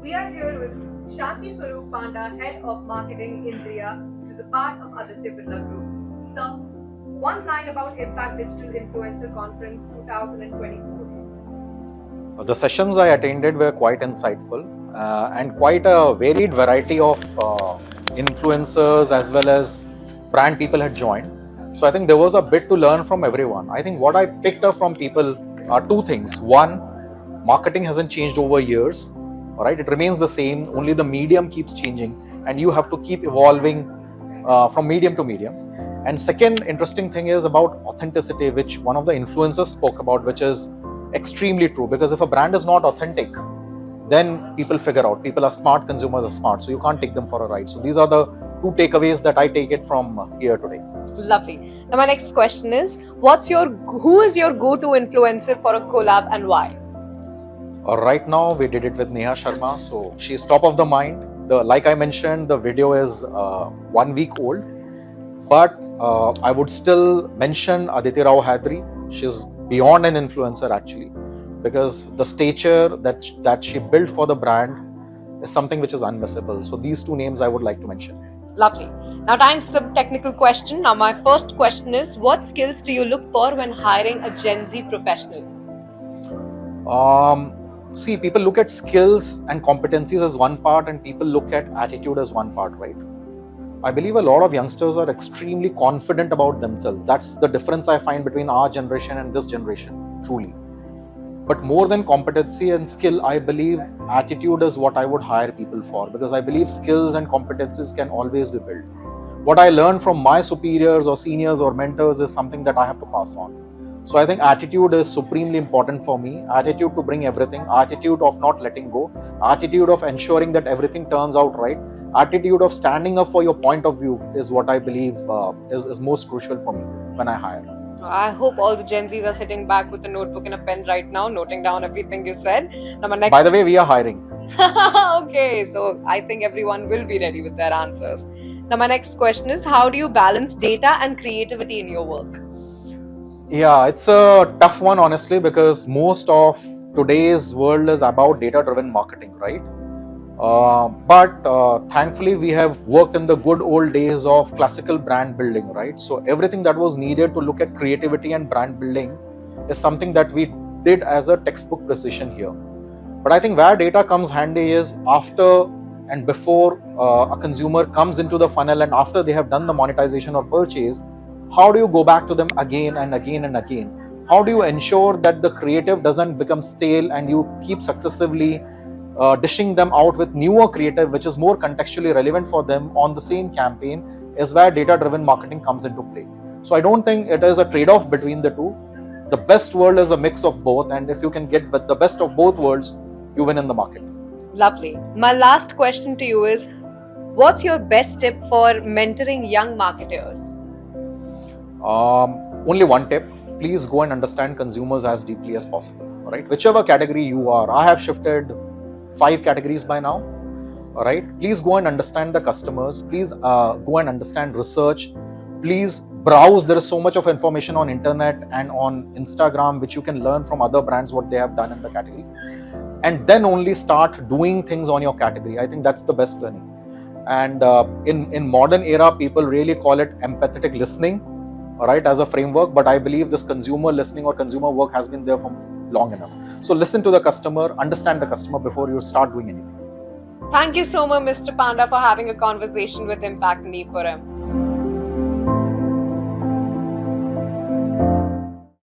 We are here with Shantiswarup Panda, Head of Marketing Indriya, which is a part of Aditya Birla Group. So, one line about Impact Digital Influencer Conference 2024. The sessions I attended were quite insightful and quite a varied variety of influencers as well as brand people had joined. So I think there was a bit to learn from everyone. I think what I picked up from people are two things. One, marketing hasn't changed over years, all right? It remains the same, only the medium keeps changing and you have to keep evolving from medium to medium. And second interesting thing is about authenticity, which one of the influencers spoke about, which is extremely true, because if a brand is not authentic, then people figure out. People are smart, consumers are smart, so you can't take them for a ride. So these are the two takeaways that I take it from here today. Lovely. Now my next question is, who is your go-to influencer for a collab and why? Right now we did it with Neha Sharma, so she's top of the mind. Like I mentioned, the video is 1 week old, but I would still mention Aditya Rao Hadri. She's beyond an influencer actually, because the stature that she built for the brand is something which is unmissable. So these two names I would like to mention. Lovely. Now time for some technical question. Now my first question is, what skills do you look for when hiring a Gen Z professional? See, people look at skills and competencies as one part and people look at attitude as one part, right? I believe a lot of youngsters are extremely confident about themselves. That's the difference I find between our generation and this generation, truly. But more than competency and skill, I believe attitude is what I would hire people for, because I believe skills and competencies can always be built. What I learned from my superiors or seniors or mentors is something that I have to pass on. So I think attitude is supremely important for me. Attitude to bring everything, attitude of not letting go, attitude of ensuring that everything turns out right, attitude of standing up for your point of view is what I believe is most crucial for me when I hire. I hope all the Gen Zs are sitting back with a notebook and a pen right now, noting down everything you said. Now my next... By the way, we are hiring. Okay, so I think everyone will be ready with their answers. Now my next question is, how do you balance data and creativity in your work? Yeah, it's a tough one, honestly, because most of today's world is about data-driven marketing, right? But thankfully, we have worked in the good old days of classical brand building, right? So everything that was needed to look at creativity and brand building is something that we did as a textbook precision here. But I think where data comes handy is after and before a consumer comes into the funnel and after they have done the monetization or purchase. How do you go back to them again and again and again? How do you ensure that the creative doesn't become stale and you keep successively dishing them out with newer creative which is more contextually relevant for them on the same campaign, is where data-driven marketing comes into play. So I don't think it is a trade-off between the two. The best world is a mix of both, and if you can get the best of both worlds, you win in the market. Lovely. My last question to you is, what's your best tip for mentoring young marketers? Only one tip: please go and understand consumers as deeply as possible. All right, whichever category you are. I have shifted 5 categories by now. All right, please go and understand the customers. Please go and understand research. Please browse. There is so much of information on internet and on Instagram which you can learn from other brands what they have done in the category, and then only start doing things on your category. I think that's the best learning. And in modern era, people really call it empathetic listening, all right, as a framework, but I believe this consumer listening or consumer work has been there for long enough. So listen to the customer, understand the customer before you start doing anything. Thank you so much, Mr. Panda, for having a conversation with Impact and E4M.